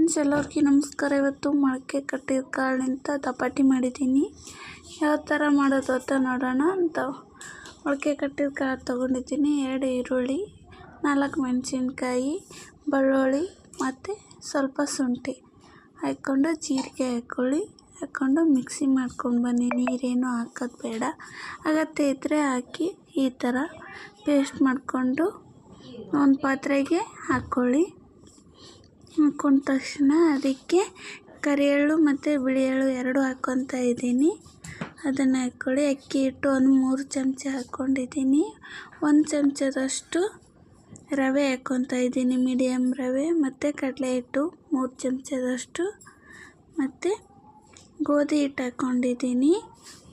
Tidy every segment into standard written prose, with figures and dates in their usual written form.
Friends, ಎಲ್ಲರಿಗೂ ನಮಸ್ಕಾರ. ಇವತ್ತು ಮೊಳಕೆ ಕಟ್ಟಿದ ಕಾಳಿನಿಂದ ದಪಾಟಿ ಮಾಡಿದ್ದೀನಿ. ಯಾವ ಥರ ಮಾಡೋದು ಅಂತ ನೋಡೋಣ ಅಂತ ಮೊಳಕೆ ಕಟ್ಟಿದ ಕಾಳು ತೊಗೊಂಡಿದ್ದೀನಿ. 2 ಈರುಳ್ಳಿ, 4 ಮೆಣಸಿನ್ಕಾಯಿ, ಬೆಳ್ಳುಳ್ಳಿ ಮತ್ತು ಸ್ವಲ್ಪ ಶುಂಠಿ ಹಾಕ್ಕೊಂಡು ಜೀರಿಗೆ ಹಾಕ್ಕೊಂಡು ಮಿಕ್ಸಿ ಮಾಡ್ಕೊಂಡು ಬನ್ನಿ. ನೀರೇನು ಹಾಕೋದು ಬೇಡ, ಅಗತ್ಯ ಇದ್ದರೆ ಹಾಕಿ ಈ ಥರ ಪೇಸ್ಟ್ ಮಾಡಿಕೊಂಡು ಒಂದು ಪಾತ್ರೆಗೆ ಹಾಕ್ಕೊಳ್ಳಿ. ಹಾಕ್ಕೊಂಡ ತಕ್ಷಣ ಅದಕ್ಕೆ ಕರಿ ಎಳ್ಳು ಮತ್ತು ಬಿಳಿ ಎಳ್ಳು 2 ಹಾಕ್ಕೊತಾ ಇದ್ದೀನಿ. ಅದನ್ನು ಹಾಕ್ಕೊಳ್ಳಿ. ಅಕ್ಕಿ ಹಿಟ್ಟು ಒಂದು 3 ಚಮಚ ಹಾಕ್ಕೊಂಡಿದ್ದೀನಿ. 1 ಚಮಚದಷ್ಟು ರವೆ ಹಾಕ್ಕೊತಾ ಇದ್ದೀನಿ, ಮೀಡಿಯಮ್ ರವೆ. ಮತ್ತು ಕಡಲೆ ಹಿಟ್ಟು 3 ಚಮಚದಷ್ಟು ಮತ್ತು ಗೋಧಿ ಹಿಟ್ಟು ಹಾಕ್ಕೊಂಡಿದ್ದೀನಿ.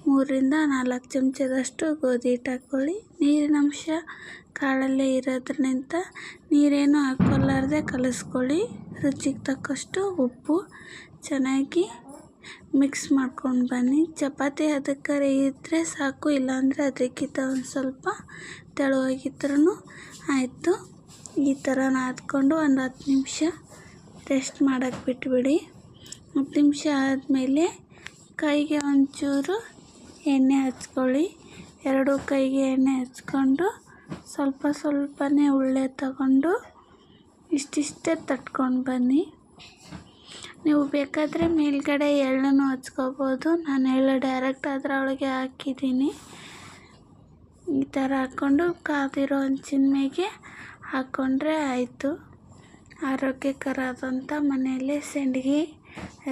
3ರಿಂದ 4 ಚಮಚದಷ್ಟು ಗೋಧಿ ಹಿಟ್ಟು ಹಾಕ್ಕೊಳ್ಳಿ. ನೀರಿನ ಅಂಶ ಕಾಳಲ್ಲೇ ಇರೋದ್ರಿಂದ ನೀರೇನು ಹಾಕ್ಕೊಲಾರ್ದೆ ಕಲಿಸ್ಕೊಳ್ಳಿ. ರುಚಿಗೆ ತಕ್ಕಷ್ಟು ಉಪ್ಪು ಚೆನ್ನಾಗಿ ಮಿಕ್ಸ್ ಮಾಡ್ಕೊಂಡು ಬನ್ನಿ. ಚಪಾತಿ ಅದಕ್ಕೆ ಇದ್ದರೆ ಸಾಕು, ಇಲ್ಲಾಂದರೆ ಅದಕ್ಕಿಂತ ಒಂದು ಸ್ವಲ್ಪ ತೆಳುವಾಗಿದ್ರೂ ಆಯಿತು. ಈ ಥರ ನಾದ್ಕೊಂಡು ಒಂದು 10 ನಿಮಿಷ ರೆಸ್ಟ್ ಮಾಡೋಕ್ಕೆ ಬಿಟ್ಬಿಡಿ. 10 ನಿಮಿಷ ಆದಮೇಲೆ ಕೈಗೆ ಒಂಚೂರು ಎಣ್ಣೆ ಹಚ್ಕೊಳ್ಳಿ. 2 ಕೈಗೆ ಎಣ್ಣೆ ಹಚ್ಕೊಂಡು ಸ್ವಲ್ಪನೇ ಉಳ್ಳೆ ತಗೊಂಡು ಇಷ್ಟಿಷ್ಟೇ ತಟ್ಕೊಂಡು ಬನ್ನಿ. ನೀವು ಬೇಕಾದರೆ ಮೇಲ್ಗಡೆ ಎಳ್ಳನ್ನು ಹಚ್ಕೋಬೋದು. ನಾನು ಎಳ್ಳು ಡೈರೆಕ್ಟ್ ಅದರೊಳಗೆ ಹಾಕಿದ್ದೀನಿ. ಈ ಥರ ಹಾಕ್ಕೊಂಡು ಕಾದಿರೋ ಹಂಚಿನ ಮೇಗೆ ಹಾಕ್ಕೊಂಡ್ರೆ ಆಯಿತು. ಆರೋಗ್ಯಕರವಾದಂಥ ಮನೆಯಲ್ಲೇ ಸಂಡಿಗೆ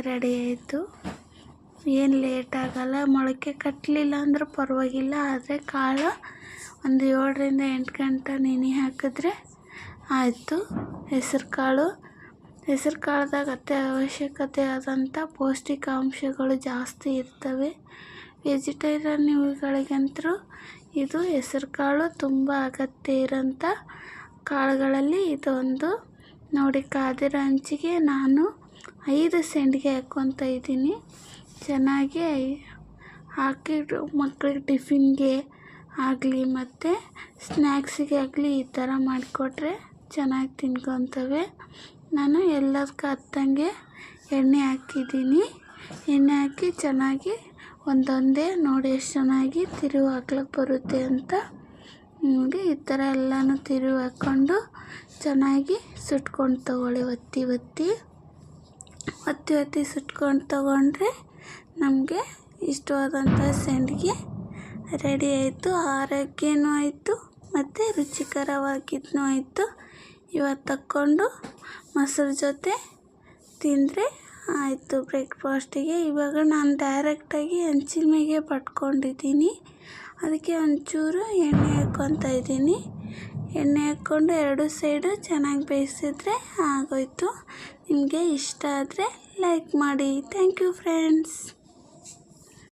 ರೆಡಿ ಆಯಿತು. ಏನು ಲೇಟ್ ಆಗೋಲ್ಲ. ಮೊಳಕೆ ಕಟ್ಟಲಿಲ್ಲ ಅಂದರೂ ಪರವಾಗಿಲ್ಲ, ಆದರೆ ಕಾಳು ಒಂದು 7ರಿಂದ 8 ಗಂಟೆ ನೆನೆ ಹಾಕಿದ್ರೆ ಆಯಿತು. ಹೆಸರು ಕಾಳ್ದಾಗ ಅತ್ಯವಶ್ಯಕತೆ ಆದಂಥ ಪೌಷ್ಟಿಕಾಂಶಗಳು ಜಾಸ್ತಿ ಇರ್ತವೆ. ವೆಜಿಟೇರಿಯನ್ಗಳಿಗಂತೂ ಇದು ಹೆಸರು ಕಾಳು ತುಂಬ ಅಗತ್ಯ ಇರೋಂಥ ಕಾಳುಗಳಲ್ಲಿ ಇದೊಂದು. ನೋಡಿ, ಕಾದಿರೋ ಹಂಚಿಗೆ ನಾನು 5 ಸಂಡಿಗೆ ಹಾಕ್ಕೊತಾ ಇದ್ದೀನಿ. ಚೆನ್ನಾಗಿ ಹಾಕಿ ಮಕ್ಕಳಿಗೆ ಟಿಫಿನ್ಗೆ ಆಗಲಿ ಮತ್ತು ಸ್ನ್ಯಾಕ್ಸಿಗೆ ಆಗಲಿ ಈ ಥರ ಮಾಡಿಕೊಟ್ರೆ ಚೆನ್ನಾಗಿ ತಿನ್ಕೊತವೆ. ನಾನು ಎಲ್ಲದಕ್ಕೆ ಹತ್ತಂಗೆ ಎಣ್ಣೆ ಹಾಕಿದ್ದೀನಿ. ಎಣ್ಣೆ ಹಾಕಿ ಚೆನ್ನಾಗಿ ಒಂದೊಂದೇ ನೋಡಿ ಎಷ್ಟು ಚೆನ್ನಾಗಿ ತಿರುವು ಹಾಕ್ಲಿಕ್ಕೆ ಬರುತ್ತೆ ಅಂತ ನೋಡಿ. ಈ ಥರ ಎಲ್ಲನೂ ತಿರುವು ಹಾಕ್ಕೊಂಡು ಚೆನ್ನಾಗಿ ಸುಟ್ಕೊಂಡು ತಗೊಳ್ಳಿ. ಒತ್ತಿ ಸುಟ್ಕೊಂಡು ತಗೊಂಡ್ರೆ ನಮಗೆ ಇಷ್ಟವಾದಂಥ ಸಂಡಿಗೆ ರೆಡಿ ಆಯಿತು. ಆರೋಗ್ಯನೂ ಆಯಿತು ಮತ್ತು ರುಚಿಕರವಾಗಿದ್ದೂ ಆಯಿತು. ಇವತ್ತು ತಕ್ಕೊಂಡು ಮೊಸರು ಜೊತೆ ತಿಂದರೆ ಆಯಿತು ಬ್ರೇಕ್ಫಾಸ್ಟಿಗೆ. ಇವಾಗ ನಾನು ಡೈರೆಕ್ಟಾಗಿ ಹಂಚಿನ ಮೇಗೆ ಪಟ್ಕೊಂಡಿದ್ದೀನಿ. ಅದಕ್ಕೆ ಒಂಚೂರು ಎಣ್ಣೆ ಹಾಕ್ಕೊತಾ ಇದ್ದೀನಿ. ಎಣ್ಣೆ ಹಾಕ್ಕೊಂಡು 2 ಸೈಡು ಚೆನ್ನಾಗಿ ಬೇಯಿಸಿದ್ರೆ ಆಗೋಯ್ತು. ನಿಮಗೆ ಇಷ್ಟ ಆದರೆ ಲೈಕ್ ಮಾಡಿ. Thank you friends.